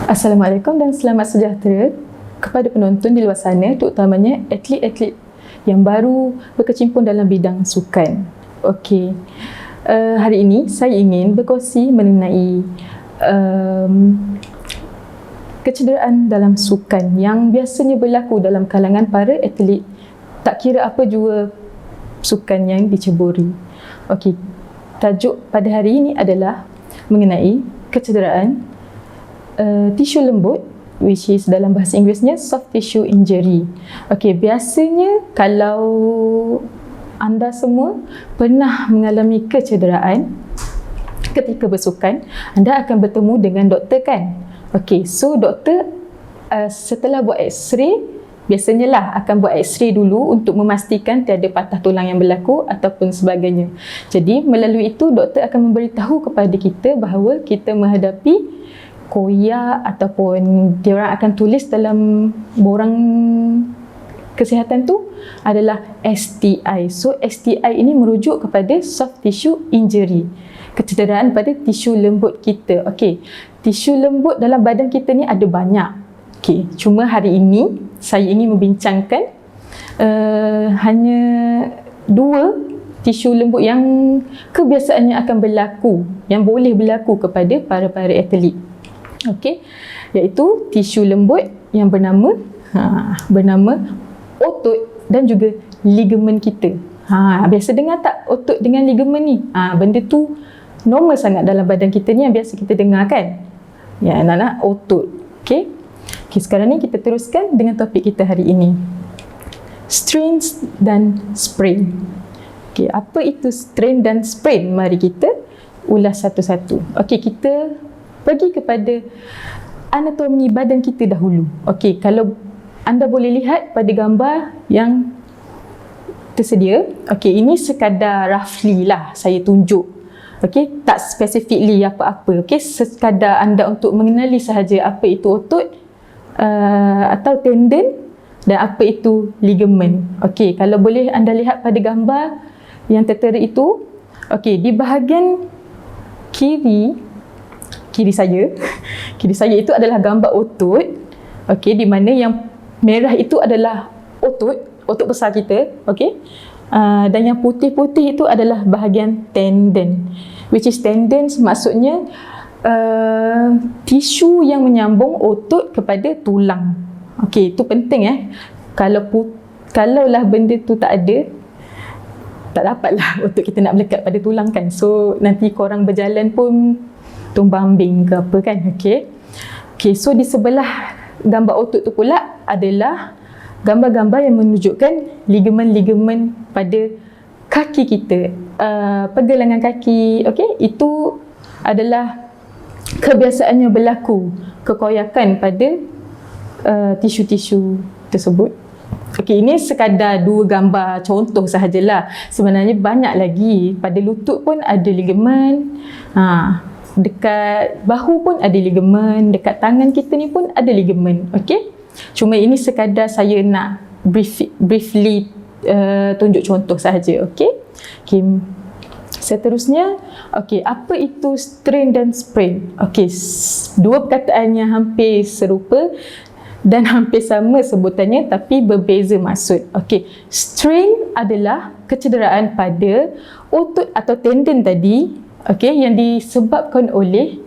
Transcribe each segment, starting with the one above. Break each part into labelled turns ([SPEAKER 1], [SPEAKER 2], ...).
[SPEAKER 1] Assalamualaikum dan selamat sejahtera kepada penonton di luar sana, terutamanya atlet-atlet yang baru berkecimpung dalam bidang sukan. Okey, hari ini saya ingin berkongsi mengenai kecederaan dalam sukan yang biasanya berlaku dalam kalangan para atlet, tak kira apa jua sukan yang diceburi. Okey, tajuk pada hari ini adalah mengenai kecederaan tisu lembut, which is dalam bahasa Inggerisnya soft tissue injury. Okey, biasanya kalau anda semua pernah mengalami kecederaan ketika bersukan, anda akan bertemu dengan doktor kan? Okey, so doktor setelah buat X-ray, biasanya lah akan buat X-ray dulu untuk memastikan tiada patah tulang yang berlaku ataupun sebagainya. Jadi melalui itu doktor akan memberitahu kepada kita bahawa kita menghadapi koyak ataupun dia orang akan tulis dalam borang kesihatan tu adalah STI. So STI ini merujuk kepada soft tissue injury, kecederaan pada tisu lembut kita. Okey, tisu lembut dalam badan kita ni ada banyak. Okey, cuma hari ini saya ingin membincangkan hanya dua tisu lembut yang kebiasaannya akan berlaku, yang boleh berlaku kepada para atlet. Okey, iaitu tisu lembut yang bernama otot dan juga ligamen kita. Biasa dengar tak otot dengan ligamen ni? Benda tu normal sangat dalam badan kita ni, yang biasa kita dengar kan? Ya, anak-anak, otot. Okey. Okey, sekarang ni kita teruskan dengan topik kita hari ini. Strains dan sprain. Okey, apa itu strain dan sprain? Mari kita ulas satu-satu. Okey, kita pergi kepada anatomi badan kita dahulu. Okey, kalau anda boleh lihat pada gambar yang tersedia. Okey, ini sekadar roughly lah saya tunjuk. Okey, tak specifically apa-apa. Okey, sekadar anda untuk mengenali sahaja apa itu otot atau tendon dan apa itu ligamen. Okey, kalau boleh anda lihat pada gambar yang tertera itu. Okey, di bahagian kiri saya itu adalah gambar otot. Okey, di mana yang merah itu adalah otot besar kita. Okey, dan yang putih-putih itu adalah bahagian tendon, which is tendon maksudnya tisu yang menyambung otot kepada tulang. Okey, itu penting kalaulah benda tu tak ada, tak dapatlah otot kita nak melekat pada tulang kan. So nanti korang berjalan pun tumbang ambing ke apa kan. Okey, so di sebelah gambar otot tu pula adalah gambar-gambar yang menunjukkan ligamen-ligamen pada kaki kita, pergelangan kaki. Okey, itu adalah kebiasaannya berlaku kekoyakan pada tisu-tisu tersebut. Okey, ini sekadar dua gambar contoh sahajalah. Sebenarnya banyak lagi. Pada lutut pun ada ligamen. Dekat bahu pun ada ligamen, dekat tangan kita ni pun ada ligamen. Okey, cuma ini sekadar saya nak briefly tunjuk contoh sahaja. Okey, seterusnya, okey, apa itu strain dan sprain? Okey, dua perkataan yang hampir serupa dan hampir sama sebutannya tapi berbeza maksud. Okey, strain adalah kecederaan pada otot atau tendon tadi. Okey, yang disebabkan oleh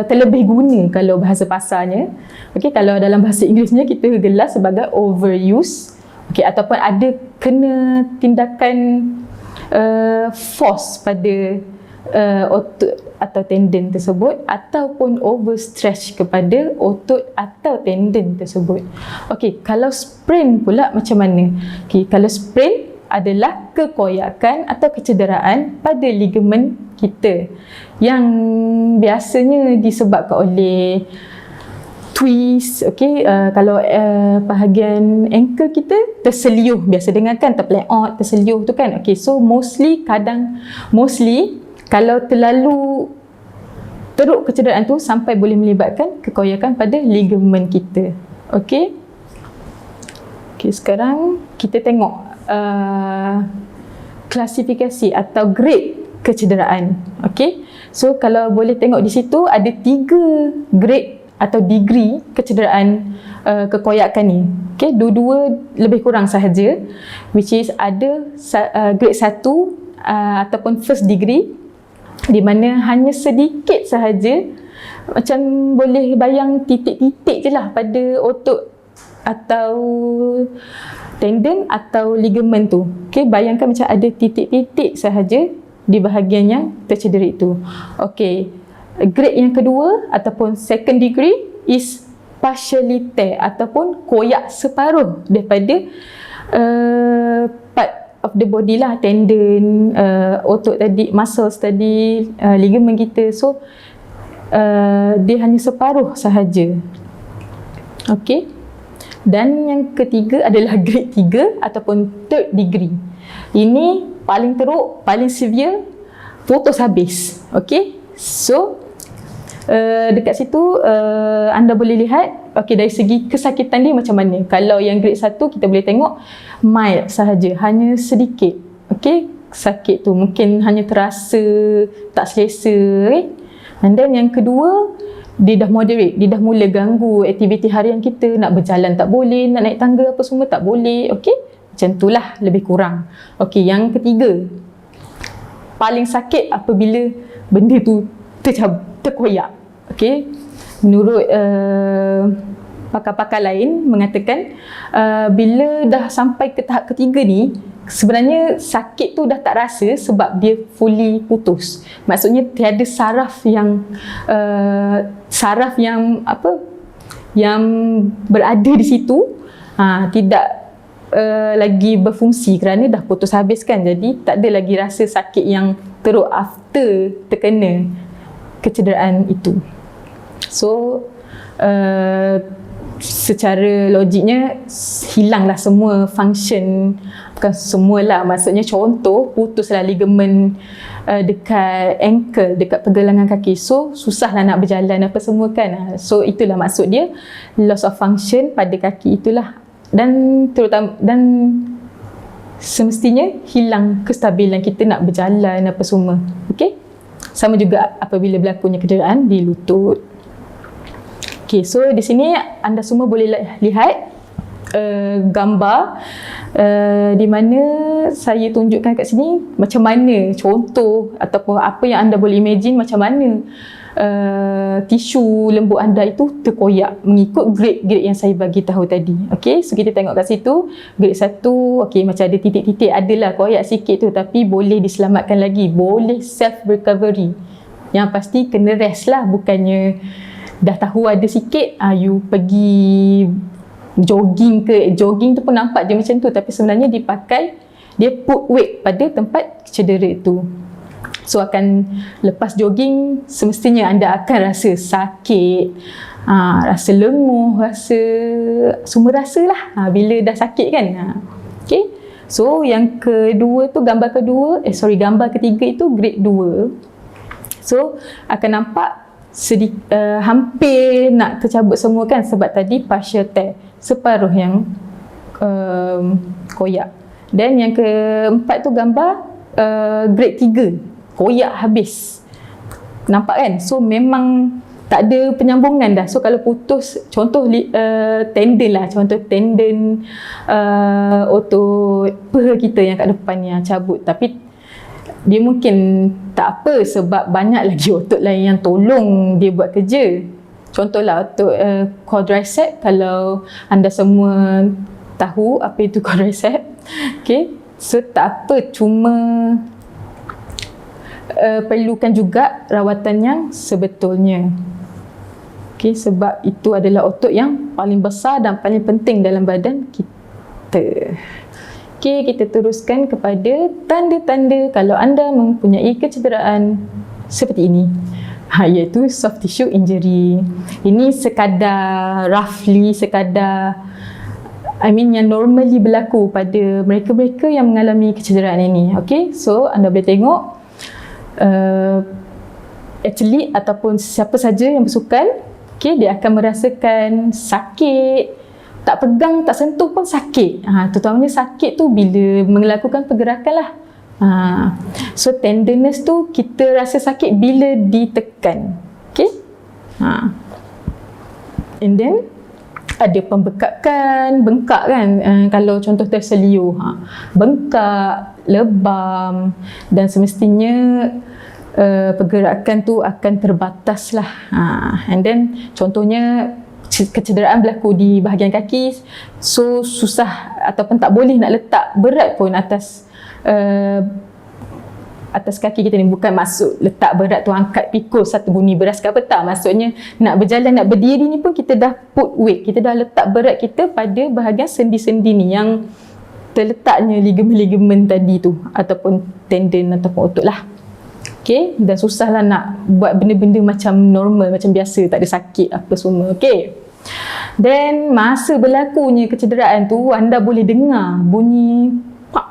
[SPEAKER 1] terlebih guna kalau bahasa pasarnya. Okey, kalau dalam bahasa Inggerisnya kita gelar sebagai overuse. Okey, ataupun ada kena tindakan force pada otot atau tendon tersebut, ataupun overstretch kepada otot atau tendon tersebut. Okey, kalau sprain pula macam mana? Okey, kalau sprain adalah kekoyakan atau kecederaan pada ligamen kita yang biasanya disebabkan oleh twist. Okey, kalau bahagian ankle kita terseliuh, biasa dengar kan, terpleot, terseliuh tu kan. Okey, so mostly kalau terlalu teruk kecederaan tu sampai boleh melibatkan kekoyakan pada ligamen kita. Okey, sekarang kita tengok klasifikasi atau grade kecederaan. Okay, so kalau boleh tengok di situ ada 3 grade atau degree kecederaan kekoyakan ni. Okay, dua-dua lebih kurang sahaja, which is ada grade 1 ataupun first degree, di mana hanya sedikit sahaja, macam boleh bayang titik-titik je lah pada otot atau tendon atau ligamen tu. Okay, bayangkan macam ada titik-titik sahaja di bahagian yang tercedera itu. Okay, grade yang kedua ataupun second degree is partially tear ataupun koyak separuh daripada part of the body lah, tendon, otot tadi, muscles tadi, ligamen kita. So dia hanya separuh sahaja. Okay, dan yang ketiga adalah grade 3 ataupun third degree. Ini paling teruk, paling severe, putus habis. Okay, so dekat situ anda boleh lihat, okay, dari segi kesakitan dia macam mana. Kalau yang grade 1 kita boleh tengok mild sahaja, hanya sedikit. Okay, sakit tu mungkin hanya terasa tak selesa. Okay? And then yang kedua, dia dah moderate, dia dah mula ganggu aktiviti harian kita, nak berjalan tak boleh, nak naik tangga apa semua tak boleh. Okay, macam itulah lebih kurang. Okay, yang ketiga, paling sakit apabila benda tu terkoyak. Okay, menurut pakar-pakar lain mengatakan bila dah sampai ke tahap ketiga ni, sebenarnya sakit tu dah tak rasa sebab dia fully putus. Maksudnya tiada saraf yang yang berada di situ tidak lagi berfungsi kerana dah putus habis kan. Jadi tak ada lagi rasa sakit yang teruk after terkena kecederaan itu. So secara logiknya hilanglah semua function, bukan semualah, maksudnya contoh putuslah ligamen dekat ankle, dekat pergelangan kaki, so susahlah nak berjalan apa semua kan. So itulah maksud dia, loss of function pada kaki itulah, dan terutama dan semestinya hilang kestabilan kita nak berjalan apa semua. Okey, sama juga apabila berlakunya kecederaan di lutut. Okay, so di sini anda semua boleh lihat gambar di mana saya tunjukkan kat sini macam mana contoh ataupun apa yang anda boleh imagine macam mana tisu lembut anda itu terkoyak mengikut grade-grade yang saya bagi tahu tadi. Okay, so kita tengok kat situ grade 1, okay, macam ada titik-titik, adalah koyak sikit tu, tapi boleh diselamatkan lagi, boleh self recovery. Yang pasti kena rest lah, bukannya dah tahu ada sikit, you pergi jogging ke, jogging tu pun nampak je macam tu, tapi sebenarnya dipakai, dia put weight pada tempat cedera tu. So akan lepas jogging, semestinya anda akan rasa sakit, rasa lenguh, rasa semua rasa lah bila dah sakit kan. Okay, so yang kedua tu, gambar ketiga itu grade 2. So akan nampak hampir nak tercabut semua kan, sebab tadi partial tear, separuh yang koyak. Dan yang keempat tu gambar grade 3, koyak habis. Nampak kan? So memang tak ada penyambungan dah. So kalau putus, contoh tendon lah, contoh tendon otot paha kita yang kat depan yang cabut, tapi dia mungkin tak apa sebab banyak lagi otot lain yang tolong dia buat kerja. Contohlah otot quadricep, kalau anda semua tahu apa itu quadricep. Okay, so tak apa, cuma perlukan juga rawatan yang sebetulnya. Okay, sebab itu adalah otot yang paling besar dan paling penting dalam badan kita. Okay, kita teruskan kepada tanda-tanda kalau anda mempunyai kecederaan seperti ini, iaitu soft tissue injury. Ini sekadar roughly, yang normally berlaku pada mereka-mereka yang mengalami kecederaan ini. Okay, so anda boleh tengok atlet ataupun siapa saja yang bersukan, okay, dia akan merasakan sakit. Tak pegang, tak sentuh pun sakit. Terutamanya sakit tu bila melakukan pergerakan lah. So tenderness tu kita rasa sakit bila ditekan. Okay. And then ada pembekakan, bengkak kan, kalau contoh terseliu, bengkak, lebam, dan semestinya pergerakan tu akan terbatas lah. And then contohnya kecederaan berlaku di bahagian kaki, so susah ataupun tak boleh nak letak berat pun atas kaki kita ni. Bukan maksud letak berat tu angkat pikul satu bunyi beras ke apa, tak. Maksudnya nak berjalan, nak berdiri ni pun kita dah put weight, kita dah letak berat kita pada bahagian sendi-sendi ni yang terletaknya ligamen-ligamen tadi tu ataupun tendon ataupun otot lah. Okay, dan susahlah nak buat benda-benda macam normal, macam biasa, tak ada sakit apa semua. Okay, then masa berlakunya kecederaan tu, anda boleh dengar bunyi pak,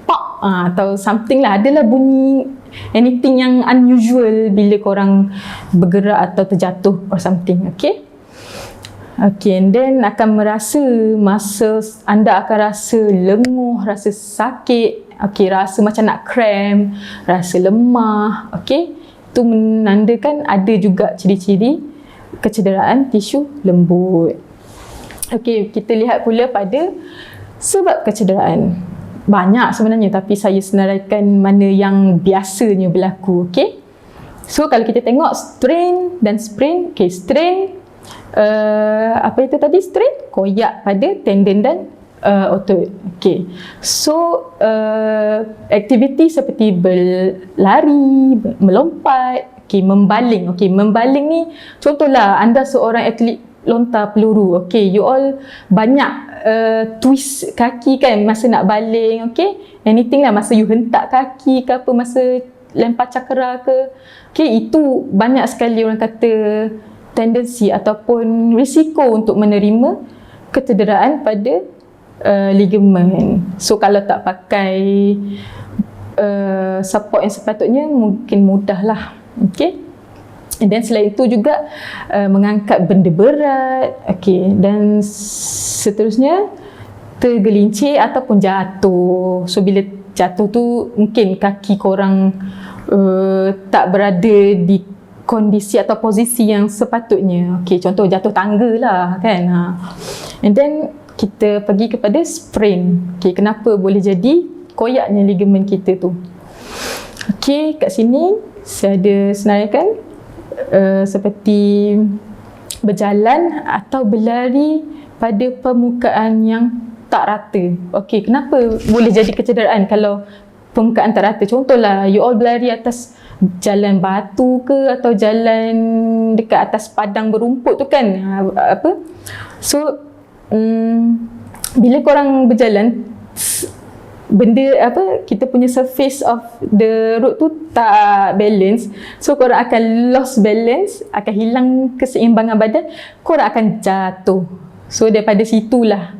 [SPEAKER 1] pak, atau something lah, adalah bunyi anything yang unusual bila korang bergerak atau terjatuh or something. Okay, okay, and then akan merasa, anda akan rasa lenguh, rasa sakit. Okay, rasa macam nak cramp, rasa lemah. Okay, itu menandakan ada juga ciri-ciri kecederaan tisu lembut. Okay, kita lihat pula pada sebab kecederaan. Banyak sebenarnya, tapi saya senaraikan mana yang biasanya berlaku. Okay, so kalau kita tengok strain dan sprain. Okay, strain, apa itu tadi strain? Koyak pada tendon dan otot. Okay, so aktiviti seperti berlari, melompat, okay, membaling. Okay, membaling ni contohlah anda seorang atlet lontar peluru. Okay, you all banyak twist kaki kan masa nak baling. Okay, anything lah, masa you hentak kaki ke apa, masa lempar cakera ke. Okay, itu banyak sekali orang kata tendensi ataupun risiko untuk menerima kecederaan pada ligamen. So kalau tak pakai support yang sepatutnya, mungkin mudahlah. Okay, and then selain itu juga mengangkat benda berat. Okay, dan seterusnya tergelincir ataupun jatuh. So bila jatuh tu mungkin kaki korang tak berada di kondisi atau posisi yang sepatutnya. Okay, contoh jatuh tangga lah kan. And then kita pergi kepada sprain. Okay, kenapa boleh jadi koyaknya ligamen kita tu? Okay, kat sini saya ada senaraikan seperti berjalan atau berlari pada permukaan yang tak rata. Okay, kenapa boleh jadi kecederaan kalau permukaan tak rata? Contohlah, you all berlari atas jalan batu ke atau jalan dekat atas padang berumput tu kan. So bila korang berjalan, benda kita punya surface of the road tu tak balance, so korang akan lost balance, akan hilang keseimbangan badan, korang akan jatuh. So daripada situlah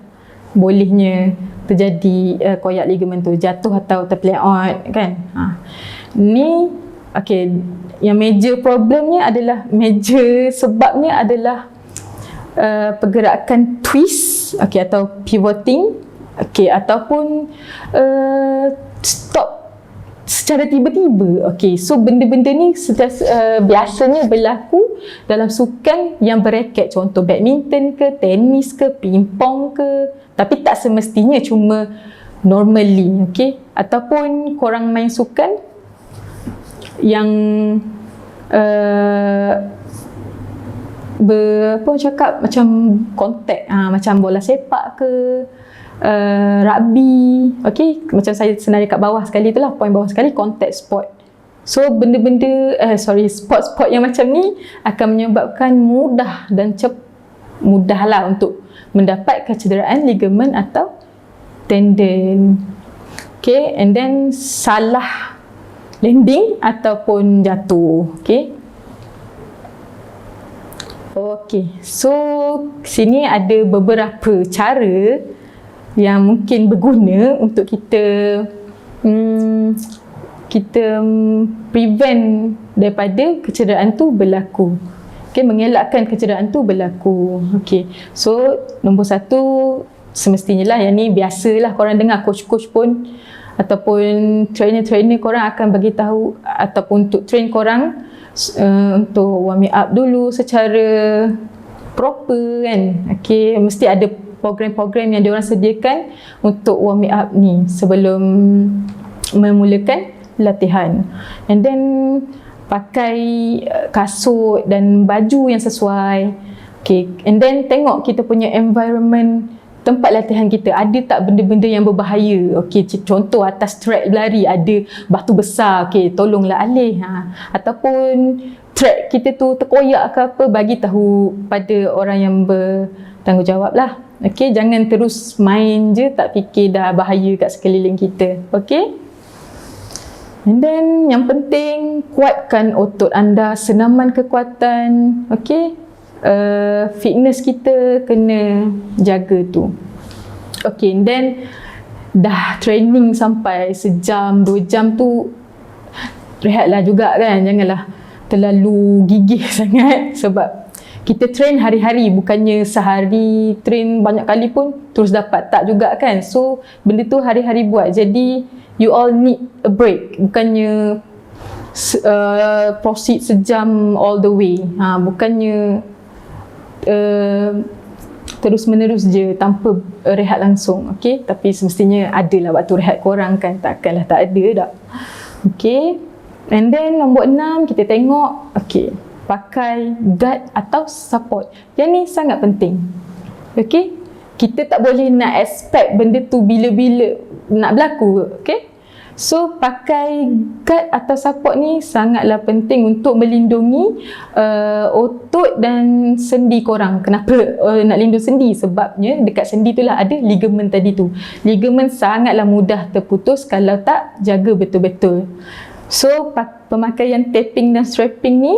[SPEAKER 1] bolehnya terjadi koyak ligamen tu, jatuh atau terpeleot kan. Ni okay, yang major problemnya adalah, major sebabnya adalah pergerakan twist, okay, atau pivoting, okay, ataupun stop secara tiba-tiba. Okay, so benda-benda ni biasanya berlaku dalam sukan yang beraket, contoh badminton ke, tenis ke, pingpong ke, tapi tak semestinya cuma normally. Okay, ataupun korang main sukan yang macam kontak, macam bola sepak ke, rugby. Okay, macam saya senari kat bawah sekali tu lah, poin bawah sekali, contact sport. So benda-benda sport-sport yang macam ni akan menyebabkan mudahlah untuk mendapat kecederaan ligamen atau tendon. Okay, and then salah landing ataupun jatuh. Okay, so sini ada beberapa cara yang mungkin berguna untuk kita prevent daripada kecederaan tu berlaku. Okay, mengelakkan kecederaan tu berlaku. Okay, so nombor satu, semestinya lah, yang ni biasalah korang dengar coach-coach pun ataupun trainer-trainer korang akan bagi tahu ataupun untuk train korang untuk warming up dulu secara proper kan. Okay, mesti ada program-program yang diorang sediakan untuk warming up ni sebelum memulakan latihan. And then pakai kasut dan baju yang sesuai. Okay, and then tengok kita punya environment tempat latihan kita, ada tak benda-benda yang berbahaya. Okay, contoh atas track berlari ada batu besar, okay, tolonglah alih. Ataupun track kita tu terkoyak ke apa, bagi tahu pada orang yang bertanggungjawab lah. Okay, jangan terus main je tak fikir dah bahaya kat sekeliling kita. Okay, and then yang penting kuatkan otot anda, senaman kekuatan. Okay, fitness kita kena jaga tu. Okay, and then dah training sampai sejam 2 jam tu, rehatlah juga kan, janganlah terlalu gigih sangat sebab kita train hari-hari, bukannya sehari train banyak kali pun terus dapat, tak juga kan. So benda tu hari-hari buat, jadi you all need a break, bukannya proceed sejam all the way. Bukannya terus menerus je tanpa rehat langsung. Okay, tapi semestinya adalah waktu rehat korang kan, takkanlah tak ada dah. Okay, and then nombor 6 kita tengok, okay, pakai guard atau support. Yang ni sangat penting. Okay, kita tak boleh nak expect benda tu bila-bila nak berlaku. Okay, so pakai guard atau support ni sangatlah penting untuk melindungi otot dan sendi korang. Kenapa nak lindung sendi? Sebabnya dekat sendi tu lah ada ligamen tadi tu. Ligamen sangatlah mudah terputus kalau tak jaga betul-betul. So pemakaian taping dan strapping ni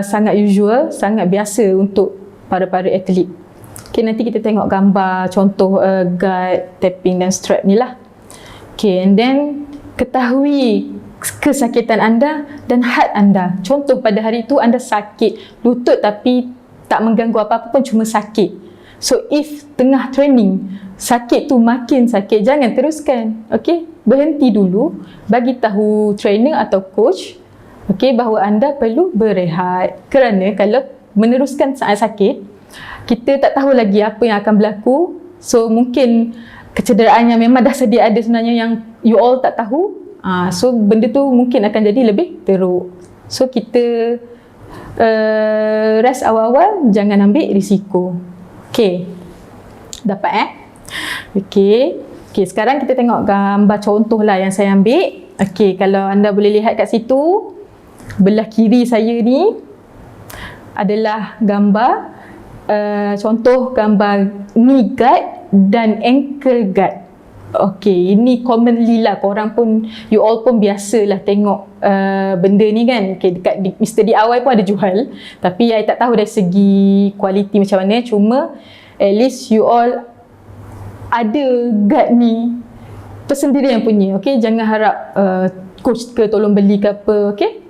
[SPEAKER 1] sangat usual, sangat biasa untuk para atlet. Okay, nanti kita tengok gambar contoh guard, taping dan strap ni lah. Okay, and then ketahui kesakitan anda dan had anda. Contoh pada hari tu anda sakit lutut tapi tak mengganggu apa-apa pun, cuma sakit. So if tengah training sakit tu makin sakit, jangan teruskan. Okay, berhenti dulu, bagi tahu trainer atau coach, okay, bahawa anda perlu berehat. Kerana kalau meneruskan saat sakit, kita tak tahu lagi apa yang akan berlaku. So mungkin kecederaan yang memang dah sedia ada sebenarnya yang you all tak tahu. So benda tu mungkin akan jadi lebih teruk. So kita rest awal-awal, jangan ambil risiko. Okay, dapat Okay, sekarang kita tengok gambar contoh lah yang saya ambil. Okay, kalau anda boleh lihat kat situ, belah kiri saya ni adalah gambar contoh gambar knee guard dan ankle guard. Okay, ini commonly lah, korang pun, you all pun biasalah tengok benda ni kan. Okay, dekat Mr. DIY pun ada jual, tapi I tak tahu dari segi kualiti macam mana. Cuma at least you all ada guard ni persendirian punya. Okay, jangan harap coach ke tolong beli ke apa. Okay,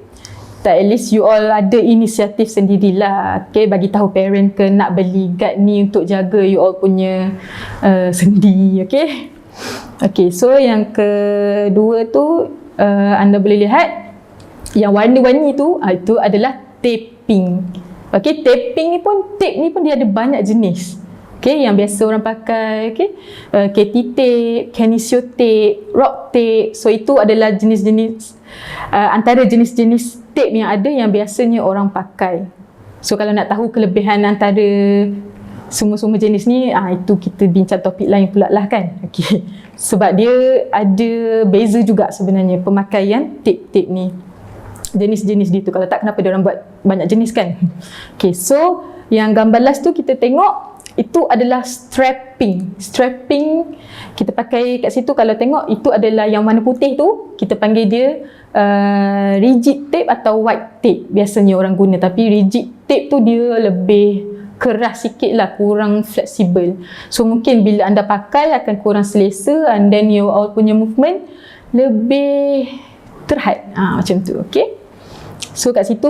[SPEAKER 1] tak, at least you all ada inisiatif sendirilah. Okay, bagi tahu parent ke nak beli guard ni untuk jaga you all punya sendi. Okay, so yang kedua tu anda boleh lihat yang warna-warni tu, itu adalah taping. Okay, taping ni pun, tape ni pun dia ada banyak jenis. Okay, yang biasa orang pakai, okay, KT tape, Kinesio tape, rock tape. So itu adalah jenis-jenis antara jenis-jenis tape yang ada yang biasanya orang pakai. So kalau nak tahu kelebihan antara semua-semua jenis ni, itu kita bincang topik lain pula lah kan. Okay, sebab dia ada beza juga sebenarnya pemakaian tape-tape ni, jenis-jenis dia tu. Kalau tak, kenapa dia orang buat banyak jenis kan. Okay, so yang gambar last tu kita tengok, itu adalah strapping. Strapping kita pakai kat situ, kalau tengok itu adalah yang warna putih tu, kita panggil dia rigid tape atau white tape biasanya orang guna. Tapi rigid tape tu dia lebih keras sikit lah, kurang fleksibel. So mungkin bila anda pakai akan kurang selesa, and then you all punya movement lebih terhad. Macam tu. Okay, so kat situ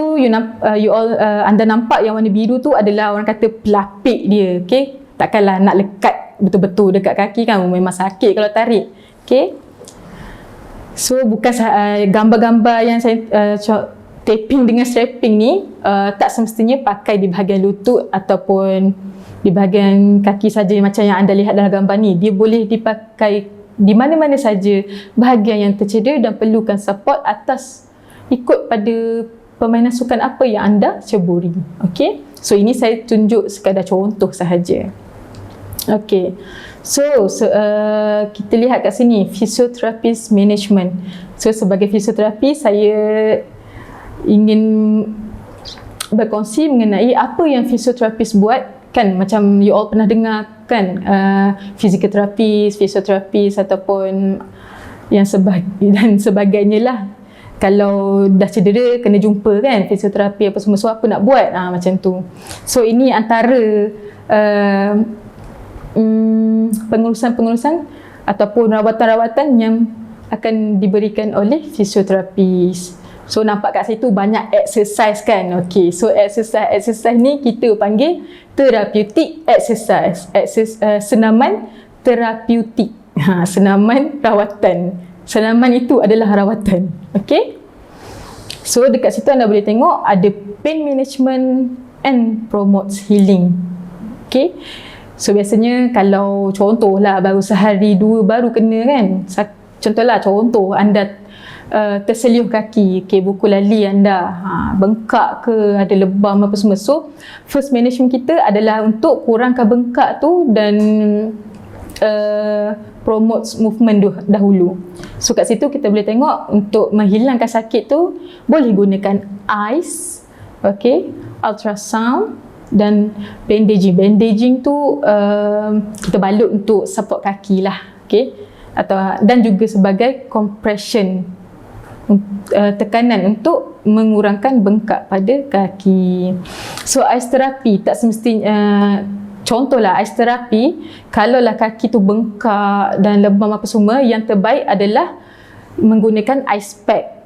[SPEAKER 1] anda nampak yang warna biru tu adalah orang kata pelapik dia. Okay, takkanlah nak lekat betul-betul dekat kaki kan, memang sakit kalau tarik. Okay. So bukan gambar-gambar yang saya taping dengan strapping ni tak semestinya pakai di bahagian lutut ataupun di bahagian kaki saja macam yang anda lihat dalam gambar ni. Dia boleh dipakai di mana-mana saja bahagian yang tercedera dan perlukan support atas ikut pada permainan sukan apa yang anda ceburi. Okay. So ini saya tunjuk sekadar contoh sahaja. Okay. So kita lihat kat sini physiotherapist management. So sebagai fisioterapi saya ingin berkongsi mengenai apa yang fisioterapis buat, kan macam you all pernah dengar kan, physical therapist, fisioterapis ataupun yang dan sebagainya lah. Kalau dah cedera kena jumpa kan fisioterapi apa semua, so apa nak buat macam tu. So ini antara pengurusan-pengurusan ataupun rawatan-rawatan yang akan diberikan oleh fisioterapis. So nampak kat situ banyak exercise kan. Okay, so exercise ni kita panggil therapeutic exercise. Senaman terapeutik. Senaman rawatan. Senaman itu adalah rawatan. Okay. So dekat situ anda boleh tengok ada pain management and promotes healing. Okay. So biasanya kalau contohlah baru sehari dua baru kena kan. Contoh anda terselioh kaki, okay, buku lali anda bengkak ke, ada lebam apa semua. So first management kita adalah untuk kurangkan bengkak tu dan promote movement dahulu. So kat situ kita boleh tengok untuk menghilangkan sakit tu boleh gunakan ice, okay, ultrasound dan bandaging. Bandaging tu kita balut untuk support kaki lah, okay, dan juga sebagai compression, tekanan untuk mengurangkan bengkak pada kaki. So ice therapy tak semestinya contohlah ice therapy, kalaulah kaki tu bengkak dan lebam apa semua, yang terbaik adalah menggunakan ice pack.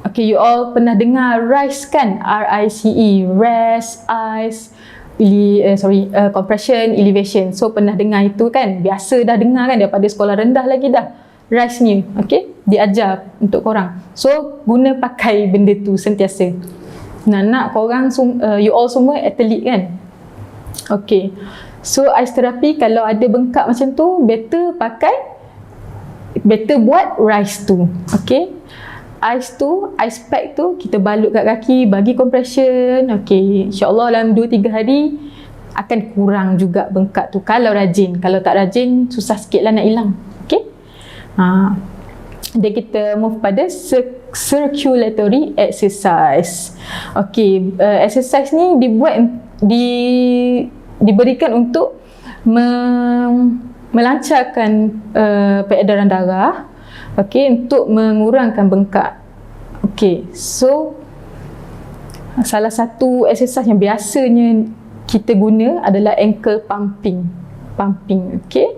[SPEAKER 1] Okay, you all pernah dengar RICE kan? RICE, rest, ice, compression, elevation. So pernah dengar itu kan? Biasa dah dengar kan, daripada sekolah rendah lagi dah RICE ni, okay, diajar untuk korang. So guna pakai benda tu sentiasa. Nak korang you all semua atlet kan? Okay, so ice therapy kalau ada bengkak macam tu, better buat RICE tu. Okay, ice pack tu kita balut kat kaki, bagi compression. Okay, insyaAllah dalam 2-3 hari akan kurang juga bengkak tu kalau rajin. Kalau tak rajin susah sikit lah nak hilang. Okay, dan kita move pada circulatory exercise. Okay, exercise ni diberikan untuk melancarkan peredaran darah, okay, untuk mengurangkan bengkak. Okay, so salah satu exercise yang biasanya kita guna adalah ankle pumping, okay.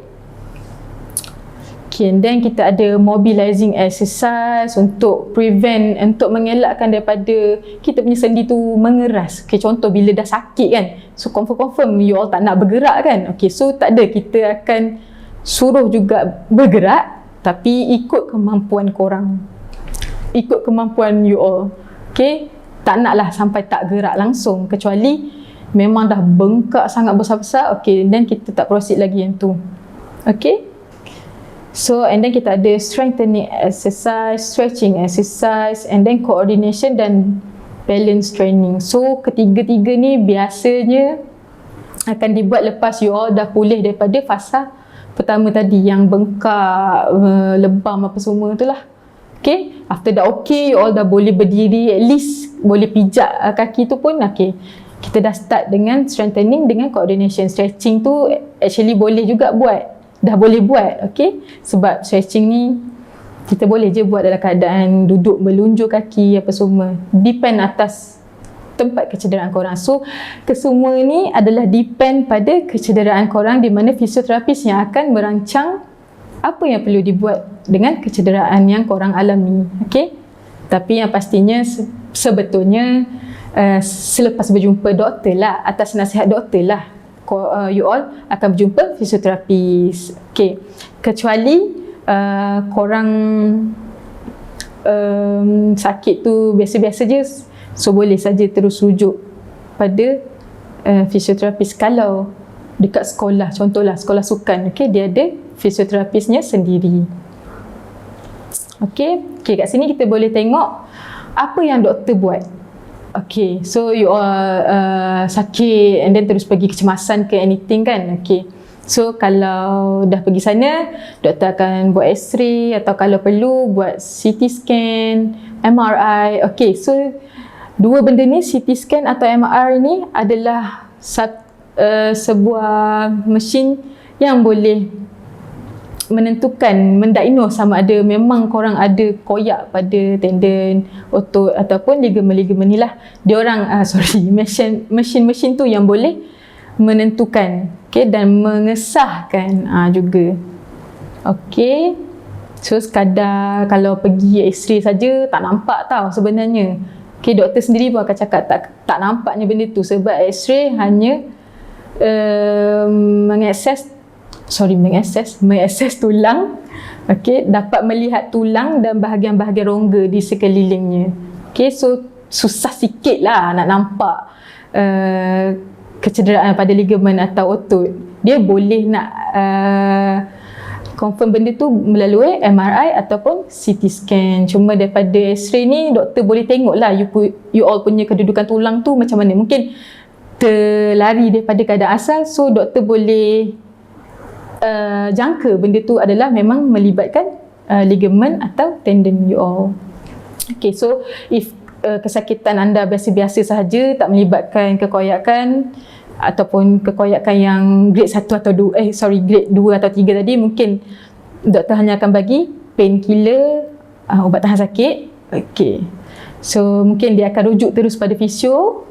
[SPEAKER 1] Okay, and then kita ada mobilizing exercise untuk mengelakkan daripada kita punya sendi tu mengeras. Okay, contoh bila dah sakit kan, so confirm you all tak nak bergerak kan. Okay, so tak ada, kita akan suruh juga bergerak tapi ikut kemampuan korang, ikut kemampuan you all. Okay, tak naklah sampai tak gerak langsung, kecuali memang dah bengkak sangat besar-besar. Okay, then kita tak proceed lagi yang tu. Okay, so and then kita ada strengthening exercise, stretching exercise, and then coordination dan balance training. So ketiga-tiga ni biasanya akan dibuat lepas you all dah pulih daripada fasa pertama tadi yang bengkak, lebam apa semua tu lah. Okay, after dah okay, you all dah boleh berdiri, at least boleh pijak kaki tu pun. Okay, kita dah start dengan strengthening dengan coordination. Stretching tu actually boleh juga buat, dah boleh buat, okay, sebab stretching ni kita boleh je buat dalam keadaan duduk melunjur kaki apa semua, depend atas tempat kecederaan korang. So kesemua ni adalah depend pada kecederaan korang, di mana fisioterapis yang akan merancang apa yang perlu dibuat dengan kecederaan yang korang alami. Okay, tapi yang pastinya sebetulnya selepas berjumpa doktor lah, atas nasihat doktor lah, you all akan berjumpa fisioterapis. Okay, kecuali korang sakit tu biasa-biasa je, so boleh saja terus rujuk pada fisioterapis. Kalau dekat sekolah, contohlah sekolah sukan, okay, dia ada fisioterapisnya sendiri. Okay, kat sini kita boleh tengok apa yang doktor buat. Okay, so you all sakit and then terus pergi kecemasan ke anything kan. Okay, so kalau dah pergi sana, doktor akan buat x-ray atau kalau perlu buat CT scan, MRI. Okay, so dua benda ni, CT scan atau MRI ni adalah sebuah mesin yang boleh menentukan, mendiagnose sama ada memang korang ada koyak pada tendon, otot ataupun ligamen-ligamen ni lah. Mesin tu yang boleh menentukan, okay, dan mengesahkan juga. Okay, so sekadar kalau pergi x-ray saja tak nampak tau sebenarnya. Okay, doktor sendiri pun akan cakap tak nampaknya benda tu sebab x-ray hanya mengakses tulang. Okay, dapat melihat tulang dan bahagian-bahagian rongga di sekelilingnya. Okay, so susah sikit lah nak nampak kecederaan pada ligamen atau otot. Dia boleh nak confirm benda tu melalui MRI ataupun CT scan. Cuma daripada x-ray ni doktor boleh tengok lah you all punya kedudukan tulang tu macam mana. Mungkin terlari daripada keadaan asal, so doktor boleh jangka benda tu adalah memang melibatkan ligamen atau tendon you all. Okay, so if kesakitan anda biasa-biasa sahaja, tak melibatkan kekoyakan ataupun kekoyakan yang grade 1 atau 2, grade 2 atau 3 tadi, mungkin doktor hanya akan bagi painkiller, ubat tahan sakit. Okay, so mungkin dia akan rujuk terus pada fisio.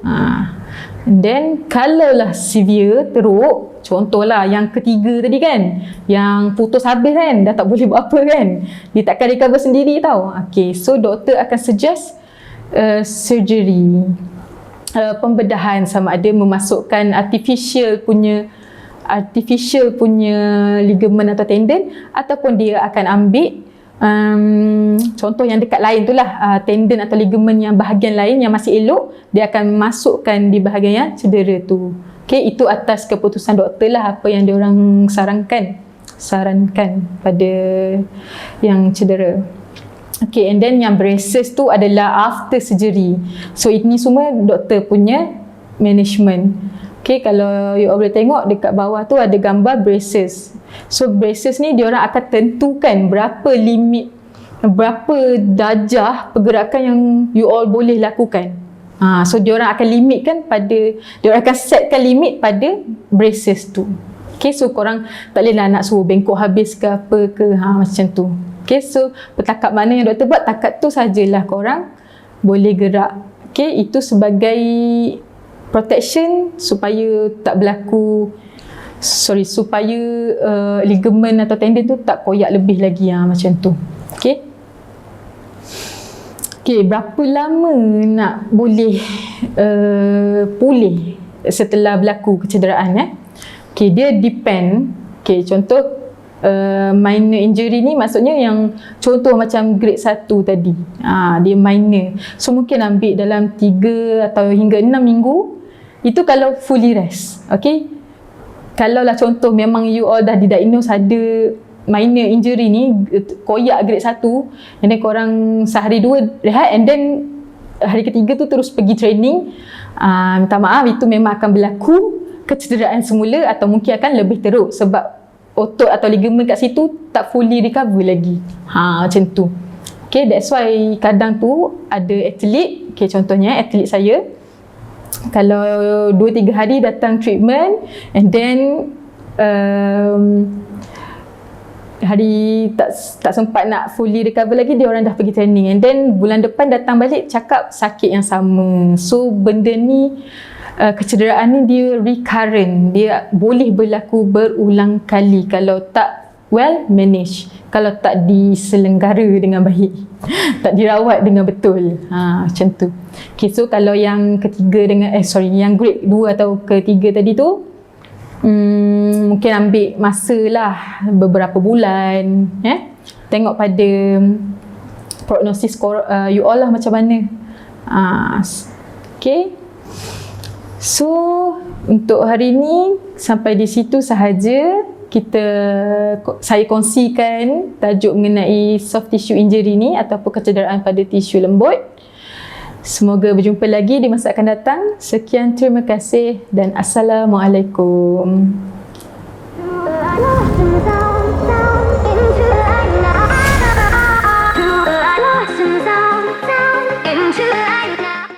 [SPEAKER 1] And then kalaulah severe, teruk, contohlah yang ketiga tadi kan, yang putus habis kan, dah tak boleh buat apa kan, dia takkan recover sendiri tau. Okay, so doktor akan suggest surgery, pembedahan, sama ada memasukkan artificial punya ligamen atau tendon, ataupun dia akan ambil contoh yang dekat lain tu lah, tendon atau ligamen yang bahagian lain yang masih elok, dia akan masukkan di bahagian yang cedera tu. Okay, itu atas keputusan doktor lah apa yang diorang sarankan pada yang cedera. Okay, and then yang braces tu adalah after surgery. So ini semua doktor punya management. Okay, kalau you all boleh tengok dekat bawah tu ada gambar braces. So braces ni diorang akan tentukan berapa limit, berapa darjah pergerakan yang you all boleh lakukan. So diorang akan limitkan diorang akan setkan limit pada braces tu. Okay, so korang tak boleh lah nak suruh bengkok habis ke apa ke, macam tu. Okay, so petangkap mana yang doktor buat, takat tu sajalah korang boleh gerak. Okay, itu sebagai protection supaya tak berlaku, supaya ligamen atau tendon tu tak koyak lebih lagi, macam tu. Okay. Okay, berapa lama nak boleh pulih setelah berlaku kecederaan? Okay, dia depend. Okay, contoh minor injury ni maksudnya yang contoh macam grade 1 tadi, dia minor, so mungkin ambil dalam 3 atau hingga 6 minggu. Itu kalau fully rest. Okay, kalau lah contoh memang you all dah didiagnose ada minor injury ni, koyak grade 1, and then korang sehari 2 rehat, and then hari ketiga tu terus pergi training, minta maaf, itu memang akan berlaku kecederaan semula atau mungkin akan lebih teruk sebab otot atau ligamen kat situ tak fully recover lagi. Macam tu. Okay, that's why kadang tu ada atlet, okay, contohnya atlet saya, kalau 2-3 hari datang treatment, and then hari tak sempat nak fully recover lagi, dia orang dah pergi training, and then bulan depan datang balik cakap sakit yang sama. So benda ni, kecederaan ni dia recurrent, dia boleh berlaku berulang kali kalau tak well managed, kalau tak diselenggara dengan baik, tak dirawat dengan betul. Macam tu. Okay, so kalau yang ketiga dengan yang grade 2 atau ketiga tadi tu, mungkin ambil masa lah beberapa bulan, tengok pada prognosis you all lah macam mana. Okay. So untuk hari ni sampai di situ sahaja saya kongsikan tajuk mengenai soft tissue injury ni ataupun kecederaan pada tisu lembut. Semoga berjumpa lagi di masa akan datang. Sekian, terima kasih dan Assalamualaikum.